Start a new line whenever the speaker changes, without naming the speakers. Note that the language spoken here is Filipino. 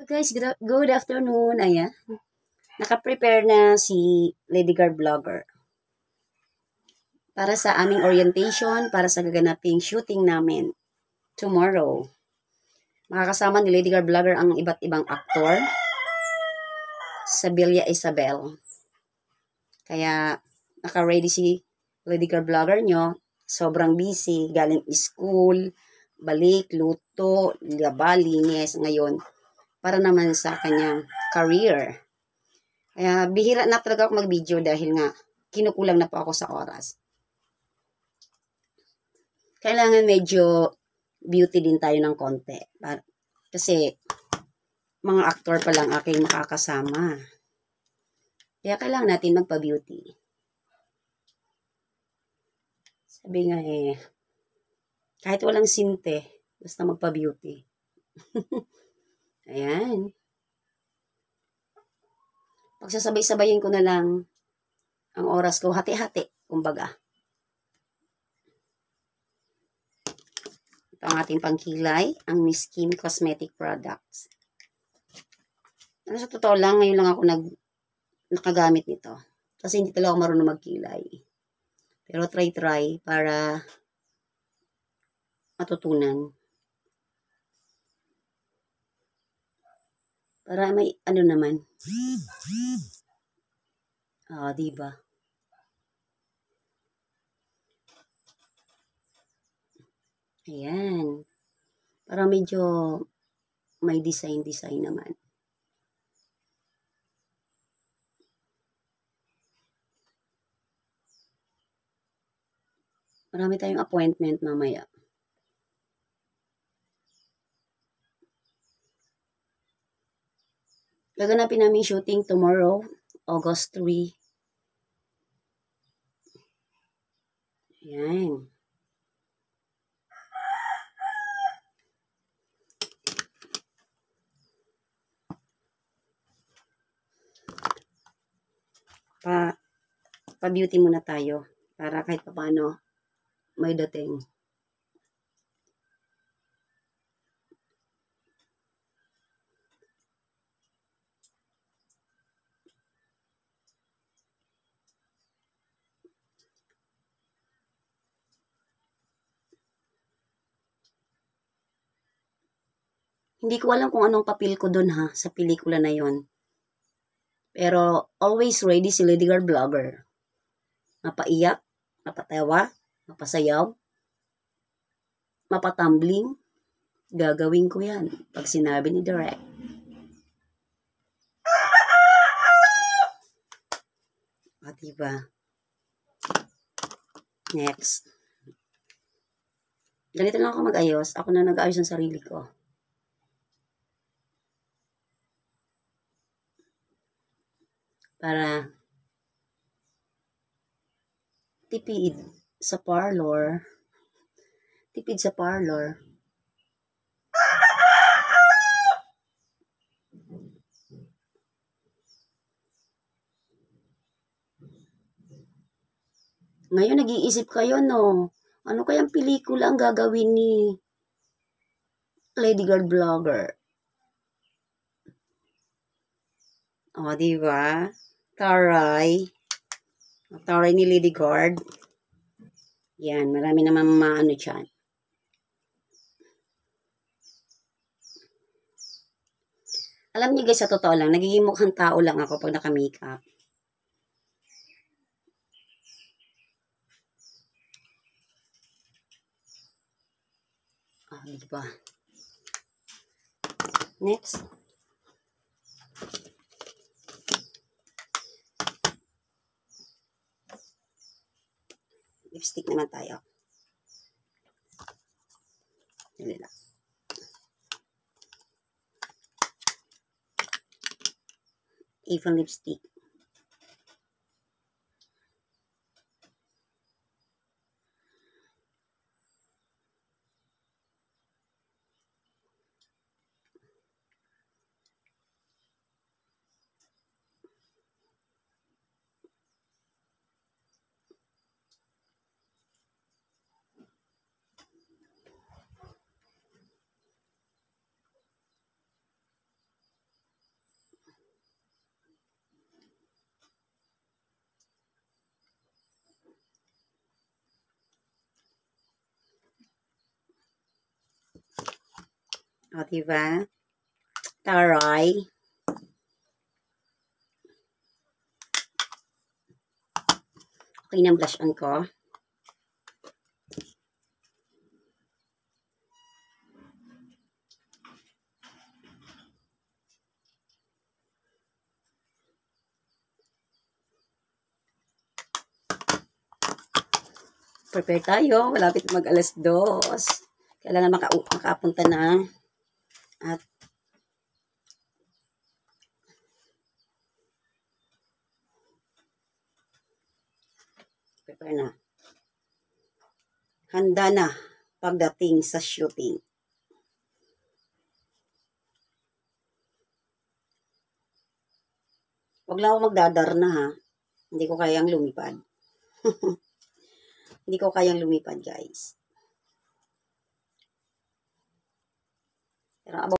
Guys, good afternoon. Ayan. Naka-prepare na si Lady Guard Vlogger para sa aming orientation, para sa gaganaping shooting namin tomorrow. Makakasama ni Lady Guard Vlogger ang iba't ibang aktor sa Villa Isabel. Kaya naka-ready si Lady Guard Vlogger nyo. Sobrang busy, galing school, balik, luto, laba, linis ngayon para naman sa kanyang career. Kaya bihira na talaga ako mag-video dahil nga kinukulang na po ako sa oras. Kailangan medyo beauty din tayo ng konti. Kasi mga aktor pa lang aking makakasama. Kaya kailangan natin magpa-beauty. Sabi nga kahit walang sinte, basta magpa-beauty. Ayan. Pagsasabay-sabayin ko na lang ang oras ko, hati-hati, kumbaga. Ito ang ating pangkilay, ang Miss Kim Cosmetic Products. Sa totoo lang, ngayon lang ako nakagamit nito. Kasi hindi talaga ako marunong magkilay. Pero try para matutunan. Para may ano naman. Diba? Ayan. Para medyo may design naman. Marami tayong appointment mamaya. Gaganapin namin shooting tomorrow, August 3. Ayan. Pa-beauty muna tayo para kahit paano may dating. Hindi ko alam kung anong papel ko dun sa pelikula na yon. Pero always ready si Lady Guard Vlogger. Mapaiyak, mapatawa, mapasayaw, mapatumbling. Gagawin ko yan pag sinabi ni Direk. Diba? Next. Ganito lang ako mag-ayos. Ako na nag-ayos ng sarili ko. Para tipid sa parlor. Tipid sa parlor. Ngayon nag-iisip kayo, no? Ano kayang pelikula ang gagawin ni Lady Guard Vlogger? Diba? Taray. Taray ni Lady Guard. Yan, marami naman maano dyan. Alam niyo guys, sa totoo lang, nagiging mukhang tao lang ako pag naka-makeup. Diba? Next. Lipstick naman tayo. Dali lang. Avon lipstick. O, diba? Taray. Okay na blush on ko. Prepare tayo. Malapit mag alas 2. Kailangan makapunta na. At prepare na. Handa na pagdating sa shooting. Huwag lang ako magdadarna ha. Hindi ko kayang lumipad. Hindi ko kayang lumipad, guys. Pero